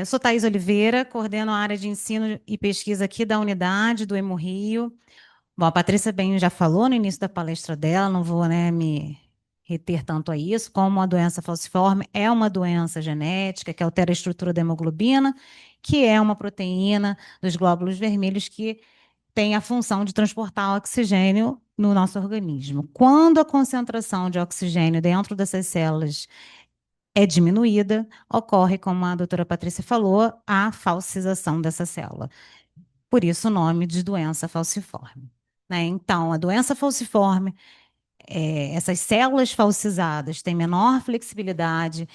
Eu sou Thaís Oliveira, coordeno a área de ensino e pesquisa aqui da unidade do Hemorrio. Bom, a Patrícia bem já falou no início da palestra dela, não vou, né, me reter tanto a isso, como a doença falciforme é uma doença genética que altera a estrutura da hemoglobina, que é uma proteína dos glóbulos vermelhos que tem a função de transportar oxigênio no nosso organismo. Quando a concentração de oxigênio dentro dessas células é diminuída, ocorre, como a doutora Patrícia falou, a falcização dessa célula. Por isso o nome de doença falciforme. Né? Então, a doença falciforme, essas células falcizadas têm menor flexibilidade,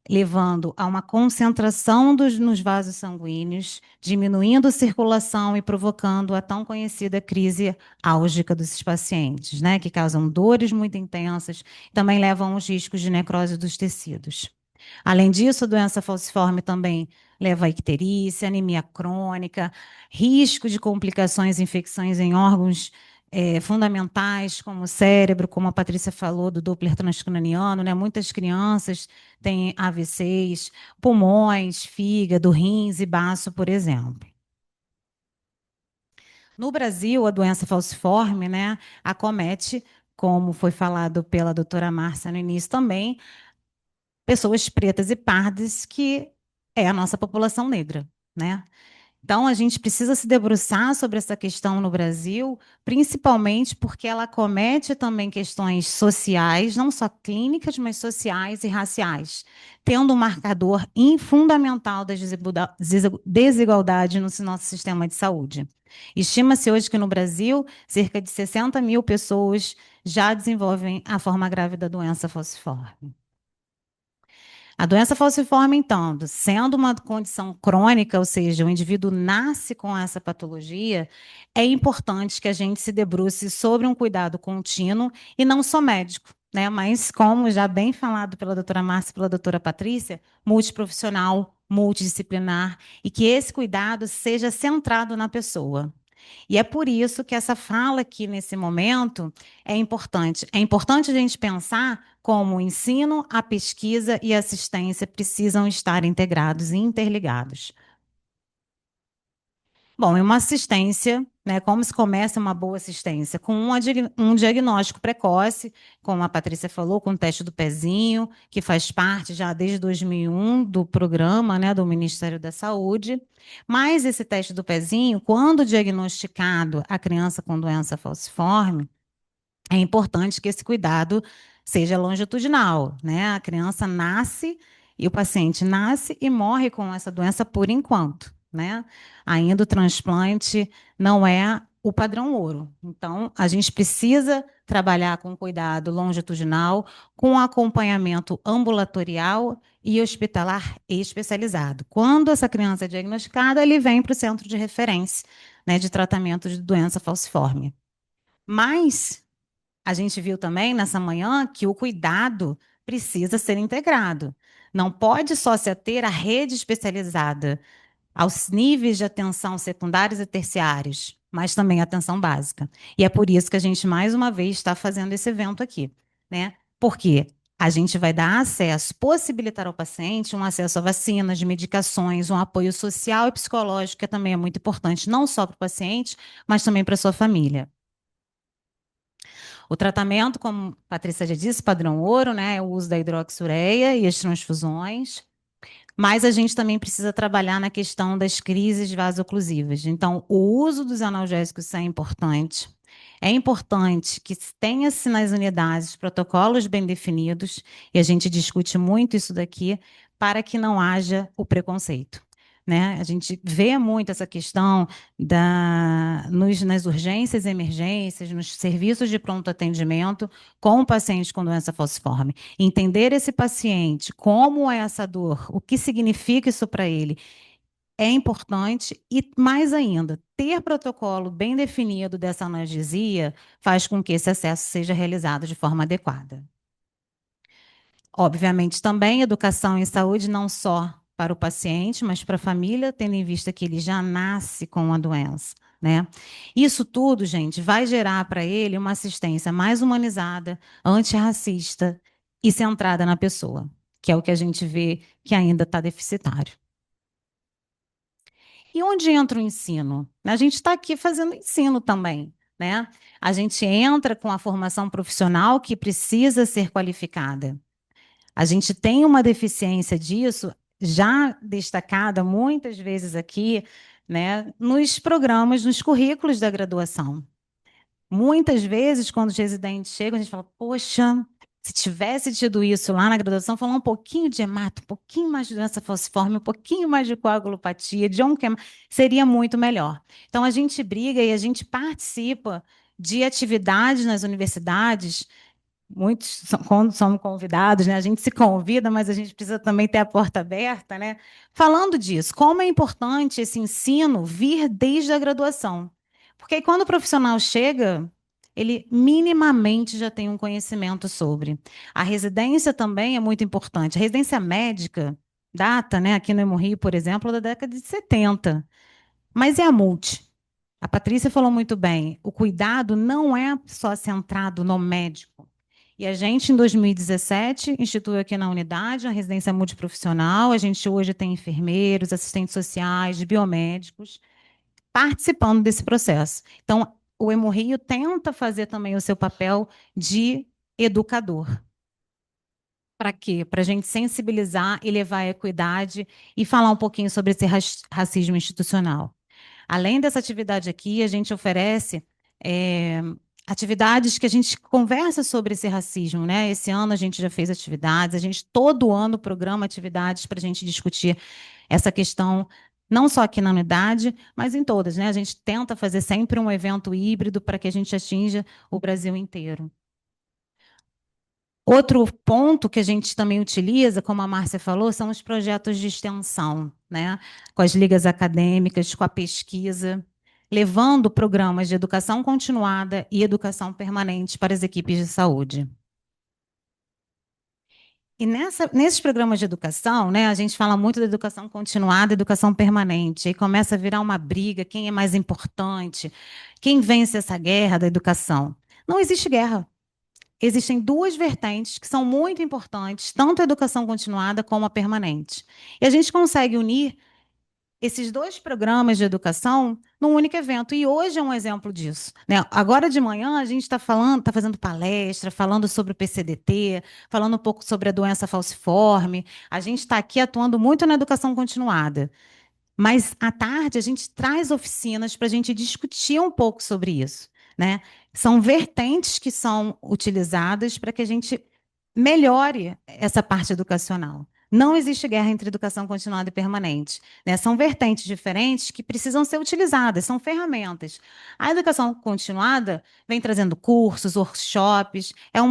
levando a uma concentração nos vasos sanguíneos, diminuindo a circulação e provocando a tão conhecida crise álgica desses pacientes, né? Que causam dores muito intensas, também levam aos riscos de necrose dos tecidos. Além disso, a doença falciforme também leva a icterícia, anemia crônica, risco de complicações e infecções em órgãos fundamentais, como o cérebro, como a Patrícia falou, do Doppler transcraniano, né? Muitas crianças têm AVCs, pulmões, fígado, rins e baço, por exemplo. No Brasil, a doença falciforme, né, acomete, como foi falado pela doutora Márcia no início também, pessoas pretas e pardas, que é a nossa população negra, né? Então, a gente precisa se debruçar sobre essa questão no Brasil, principalmente porque ela acomete também questões sociais, não só clínicas, mas sociais e raciais, tendo um marcador fundamental das desigualdades no nosso sistema de saúde. Estima-se hoje que no Brasil, cerca de 60 mil pessoas já desenvolvem a forma grave da doença falciforme. A doença falciforme, então, sendo uma condição crônica, ou seja, o indivíduo nasce com essa patologia, é importante que a gente se debruce sobre um cuidado contínuo e não só médico, né? Mas, como já bem falado pela doutora Márcia e pela doutora Patrícia, multiprofissional, multidisciplinar, e que esse cuidado seja centrado na pessoa. E é por isso que essa fala aqui nesse momento é importante. É importante a gente pensar como o ensino, a pesquisa e a assistência precisam estar integrados e interligados. Bom, é uma assistência, né? Como se começa uma boa assistência? Com um diagnóstico precoce, como a Patrícia falou, com o teste do pezinho, que faz parte já desde 2001 do programa, né, do Ministério da Saúde. Mas esse teste do pezinho, quando diagnosticado a criança com doença falciforme, é importante que esse cuidado seja longitudinal, né? A criança nasce e o paciente nasce e morre com essa doença por enquanto, né? Ainda o transplante não é o padrão ouro. Então, a gente precisa trabalhar com cuidado longitudinal, com acompanhamento ambulatorial e hospitalar especializado. Quando essa criança é diagnosticada, ele vem para o centro de referência, né, de tratamento de doença falciforme. Mas a gente viu também nessa manhã que o cuidado precisa ser integrado. Não pode só se ater à rede especializada, aos níveis de atenção secundários e terciários, mas também à atenção básica. E é por isso que a gente, mais uma vez, está fazendo esse evento aqui, né? Porque a gente vai dar acesso, possibilitar ao paciente um acesso a vacinas, medicações, um apoio social e psicológico, que também é muito importante, não só para o paciente, mas também para a sua família. O tratamento, como a Patrícia já disse, padrão ouro, né, é o uso da hidroxureia e as transfusões, mas a gente também precisa trabalhar na questão das crises vasoclusivas. Então, o uso dos analgésicos é importante. É importante que tenha-se nas unidades protocolos bem definidos, e a gente discute muito isso daqui, para que não haja o preconceito. Né? A gente vê muito essa questão nas urgências e emergências, nos serviços de pronto atendimento com o paciente com doença falciforme. Entender esse paciente, como é essa dor, o que significa isso para ele, é importante e, mais ainda, ter protocolo bem definido dessa analgesia faz com que esse acesso seja realizado de forma adequada. Obviamente, também educação em saúde, não só para o paciente, mas para a família, tendo em vista que ele já nasce com a doença, né? Isso tudo, gente, vai gerar para ele uma assistência mais humanizada, antirracista e centrada na pessoa, que é o que a gente vê que ainda está deficitário. E onde entra o ensino? A gente está aqui fazendo ensino também, né? A gente entra com a formação profissional que precisa ser qualificada. A gente tem uma deficiência disso, já destacada muitas vezes aqui, né, nos programas, nos currículos da graduação. Muitas vezes, quando os residentes chegam, a gente fala, poxa, se tivesse tido isso lá na graduação, falar um pouquinho de hemato, um pouquinho mais de doença falciforme, um pouquinho mais de coagulopatia, de onquema, seria muito melhor. Então, a gente briga e a gente participa de atividades nas universidades. Muitos, quando somos convidados, né? A gente se convida, mas a gente precisa também ter a porta aberta, né? Falando disso, como é importante esse ensino vir desde a graduação. Porque aí, quando o profissional chega, ele minimamente já tem um conhecimento sobre. A residência também é muito importante. A residência médica data, né, aqui no Hemorrio, por exemplo, da década de 70. Mas é a multi. A Patrícia falou muito bem, o cuidado não é só centrado no médico. E a gente, em 2017, instituiu aqui na unidade a residência multiprofissional. A gente hoje tem enfermeiros, assistentes sociais, biomédicos participando desse processo. Então, o Hemorrio tenta fazer também o seu papel de educador. Para quê? Para a gente sensibilizar e levar a equidade e falar um pouquinho sobre esse racismo institucional. Além dessa atividade aqui, a gente oferece atividades que a gente conversa sobre esse racismo, né? Esse ano a gente já fez atividades, a gente todo ano programa atividades para a gente discutir essa questão, não só aqui na unidade, mas em todas, né? A gente tenta fazer sempre um evento híbrido para que a gente atinja o Brasil inteiro. Outro ponto que a gente também utiliza, como a Márcia falou, são os projetos de extensão, né? Com as ligas acadêmicas, com a pesquisa, levando programas de educação continuada e educação permanente para as equipes de saúde. E nesses programas de educação, né, a gente fala muito da educação continuada e educação permanente. Aí começa a virar uma briga, quem é mais importante, quem vence essa guerra da educação. Não existe guerra. Existem duas vertentes que são muito importantes, tanto a educação continuada como a permanente. E a gente consegue unir esses dois programas de educação num único evento. E hoje é um exemplo disso, né? Agora de manhã a gente está falando, está fazendo palestra, falando sobre o PCDT, falando um pouco sobre a doença falciforme. A gente está aqui atuando muito na educação continuada. Mas à tarde a gente traz oficinas para a gente discutir um pouco sobre isso, né? São vertentes que são utilizadas para que a gente melhore essa parte educacional. Não existe guerra entre educação continuada e permanente, né? São vertentes diferentes que precisam ser utilizadas, são ferramentas. A educação continuada vem trazendo cursos, workshops, é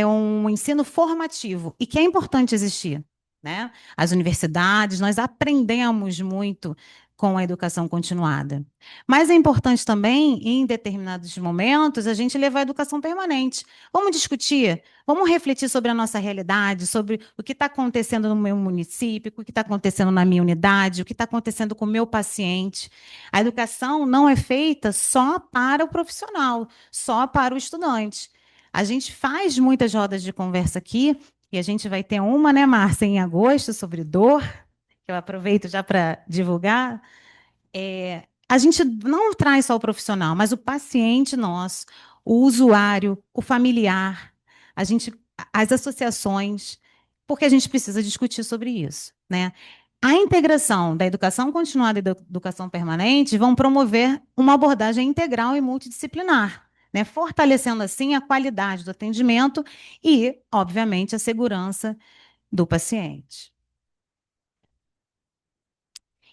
um ensino formativo e que é importante existir, né? As universidades, nós aprendemos muito com a educação continuada. Mas é importante também, em determinados momentos, a gente levar a educação permanente. Vamos discutir, vamos refletir sobre a nossa realidade, sobre o que está acontecendo no meu município, o que está acontecendo na minha unidade, o que está acontecendo com o meu paciente. A educação não é feita só para o profissional, só para o estudante. A gente faz muitas rodas de conversa aqui, e a gente vai ter uma, né, Márcia, em agosto, sobre dor, que eu aproveito já para divulgar. A gente não traz só o profissional, mas o paciente nosso, o usuário, o familiar, a gente, as associações, porque a gente precisa discutir sobre isso, né? A integração da educação continuada e da educação permanente vão promover uma abordagem integral e multidisciplinar, né? Fortalecendo assim a qualidade do atendimento e, obviamente, a segurança do paciente.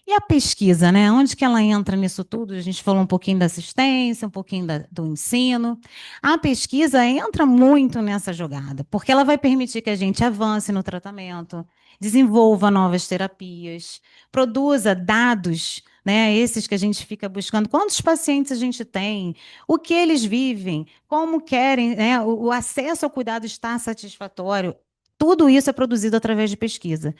E a pesquisa, né? Onde que ela entra nisso tudo? A gente falou um pouquinho da assistência, um pouquinho do ensino. A pesquisa entra muito nessa jogada, porque ela vai permitir que a gente avance no tratamento, desenvolva novas terapias, produza dados, né? Esses que a gente fica buscando. Quantos pacientes a gente tem? O que eles vivem? Como querem, né? O acesso ao cuidado está satisfatório? Tudo isso é produzido através de pesquisa.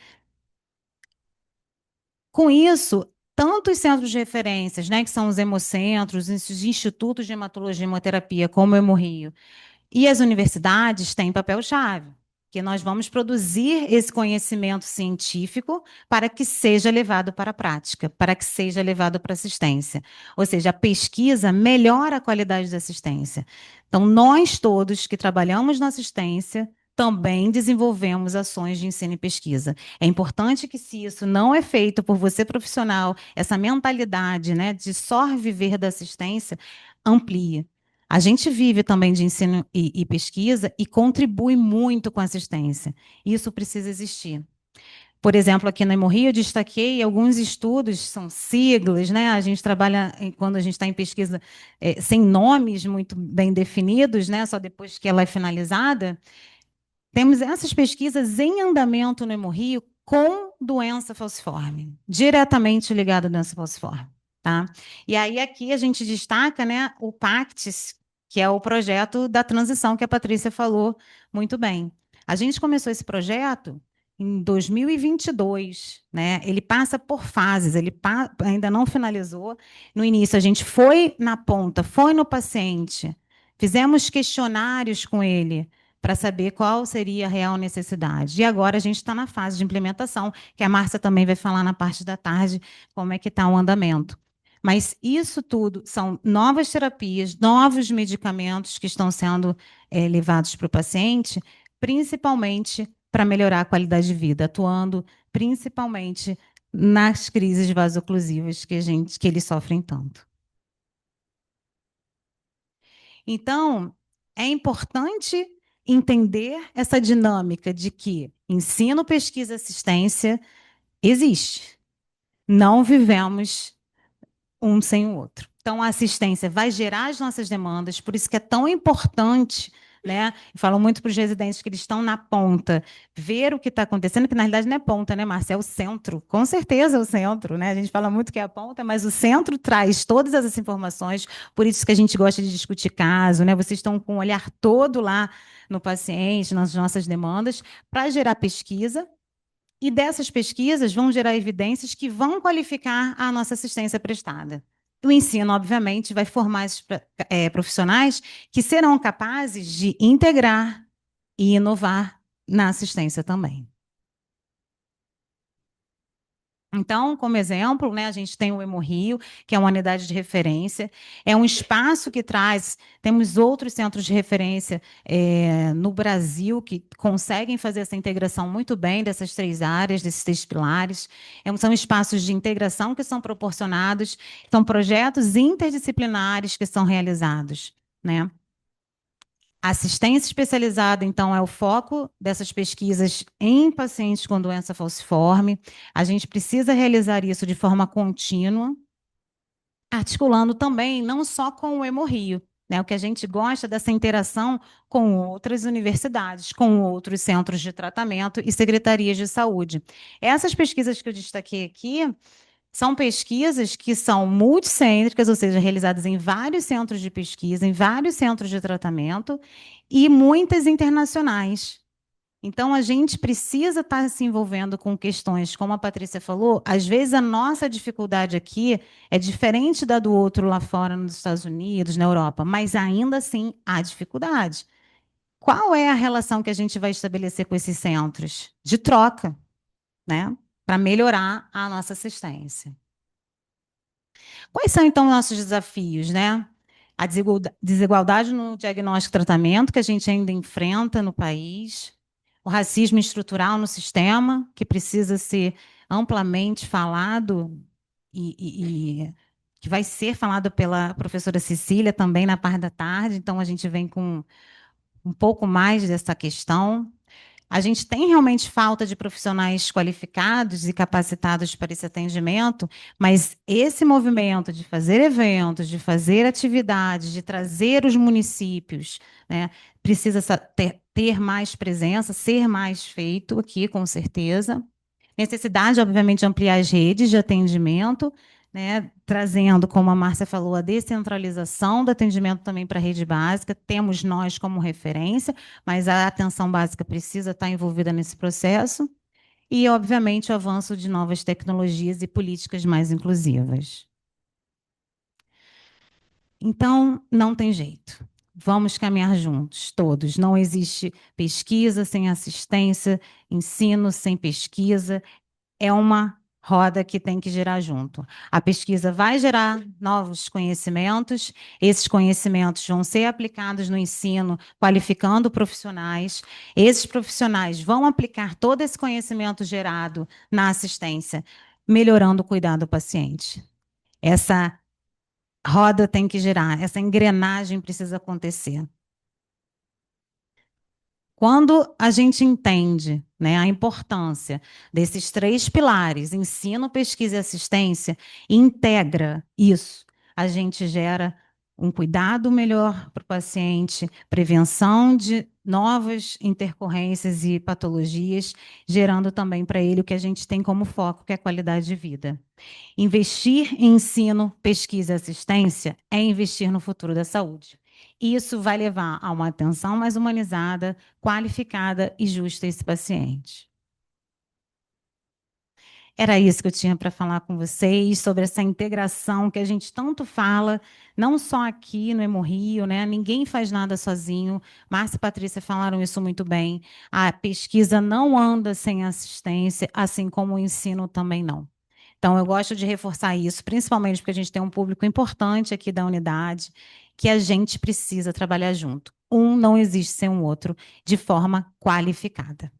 Com isso, tanto os centros de referências, né, que são os hemocentros, os institutos de hematologia e hemoterapia, como o Hemorrio, e as universidades têm papel-chave. que nós vamos produzir esse conhecimento científico para que seja levado para a prática, para que seja levado para a assistência. Ou seja, a pesquisa melhora a qualidade da assistência. Então, nós todos que trabalhamos na assistência também desenvolvemos ações de ensino e pesquisa. É importante que, se isso não é feito por você profissional, essa mentalidade, né, de só viver da assistência, amplie. A gente vive também de ensino e pesquisa e contribui muito com a assistência. Isso precisa existir. Por exemplo, aqui na Hemorria, eu destaquei alguns estudos, são siglas, né? A gente trabalha, quando a gente está em pesquisa, sem nomes muito bem definidos, né? Só depois que ela é finalizada. Temos essas pesquisas em andamento no Hemorrio com doença falciforme, diretamente ligada à doença falciforme. Tá? E aí aqui a gente destaca, né, o PACTES, que é o projeto da transição que a Patrícia falou muito bem. A gente começou esse projeto em 2022, né? Ele passa por fases, ainda não finalizou. No início a gente foi na ponta, foi no paciente, fizemos questionários com ele para saber qual seria a real necessidade. E agora a gente está na fase de implementação, que a Márcia também vai falar na parte da tarde como é que está o andamento. Mas isso tudo são novas terapias, novos medicamentos que estão sendo levados para o paciente, principalmente para melhorar a qualidade de vida, atuando principalmente nas crises vasoclusivas que eles sofrem tanto. Então, é importante entender essa dinâmica de que ensino, pesquisa, assistência existe. Não vivemos um sem o outro. Então, a assistência vai gerar as nossas demandas, por isso que é tão importante, né? Eu falo muito para os residentes que eles estão na ponta, ver o que está acontecendo, que na realidade não é ponta, né, Márcia? É o centro, com certeza é o centro, né? A gente fala muito que é a ponta, mas o centro traz todas essas informações, por isso que a gente gosta de discutir caso, né? Vocês estão com o olhar todo lá no paciente, nas nossas demandas, para gerar pesquisa, e dessas pesquisas vão gerar evidências que vão qualificar a nossa assistência prestada. O ensino, obviamente, vai formar esses profissionais que serão capazes de integrar e inovar na assistência também. Então, como exemplo, né, a gente tem o Hemorrio, que é uma unidade de referência, é um espaço que traz, temos outros centros de referência no Brasil que conseguem fazer essa integração muito bem dessas três áreas, desses três pilares. São espaços de integração que são proporcionados, são projetos interdisciplinares que são realizados, né? Assistência especializada, então, é o foco dessas pesquisas em pacientes com doença falciforme. A gente precisa realizar isso de forma contínua, articulando também não só com o Hemorrio, né? O que a gente gosta dessa interação com outras universidades, com outros centros de tratamento e secretarias de saúde. Essas pesquisas que eu destaquei aqui são pesquisas que são multicêntricas, ou seja, realizadas em vários centros de pesquisa, em vários centros de tratamento e muitas internacionais. Então, a gente precisa estar se envolvendo com questões, como a Patrícia falou, às vezes a nossa dificuldade aqui é diferente da do outro lá fora, nos Estados Unidos, na Europa, mas ainda assim há dificuldade. Qual é a relação que a gente vai estabelecer com esses centros? De troca, né? Para melhorar a nossa assistência. Quais são, então, nossos desafios, né? A desigualdade no diagnóstico e tratamento que a gente ainda enfrenta no país, o racismo estrutural no sistema, que precisa ser amplamente falado e que vai ser falado pela professora Cecília também na parte da tarde, então a gente vem com um pouco mais dessa questão. A gente tem realmente falta de profissionais qualificados e capacitados para esse atendimento, mas esse movimento de fazer eventos, de fazer atividades, de trazer os municípios, né, precisa ter mais presença, ser mais feito aqui, com certeza. Necessidade, obviamente, de ampliar as redes de atendimento, né, trazendo, como a Márcia falou, a descentralização do atendimento também para a rede básica. Temos nós como referência, mas a atenção básica precisa estar envolvida nesse processo. E, obviamente, o avanço de novas tecnologias e políticas mais inclusivas. Então, não tem jeito. Vamos caminhar juntos, todos. Não existe pesquisa sem assistência, ensino sem pesquisa. É uma roda que tem que girar junto. A pesquisa vai gerar novos conhecimentos, esses conhecimentos vão ser aplicados no ensino, qualificando profissionais. Esses profissionais vão aplicar todo esse conhecimento gerado na assistência, melhorando o cuidado do paciente. Essa roda tem que girar, essa engrenagem precisa acontecer. Quando a gente entende, né, a importância desses três pilares, ensino, pesquisa e assistência, e integra isso, a gente gera um cuidado melhor para o paciente, prevenção de novas intercorrências e patologias, gerando também para ele o que a gente tem como foco, que é a qualidade de vida. Investir em ensino, pesquisa e assistência é investir no futuro da saúde. Isso vai levar a uma atenção mais humanizada, qualificada e justa a esse paciente. Era isso que eu tinha para falar com vocês sobre essa integração que a gente tanto fala, não só aqui no Hemorrio, né? Ninguém faz nada sozinho. Márcia e Patrícia falaram isso muito bem. A pesquisa não anda sem assistência, assim como o ensino também não. Então, eu gosto de reforçar isso, principalmente porque a gente tem um público importante aqui da unidade, que a gente precisa trabalhar junto. Um não existe sem o outro, de forma qualificada.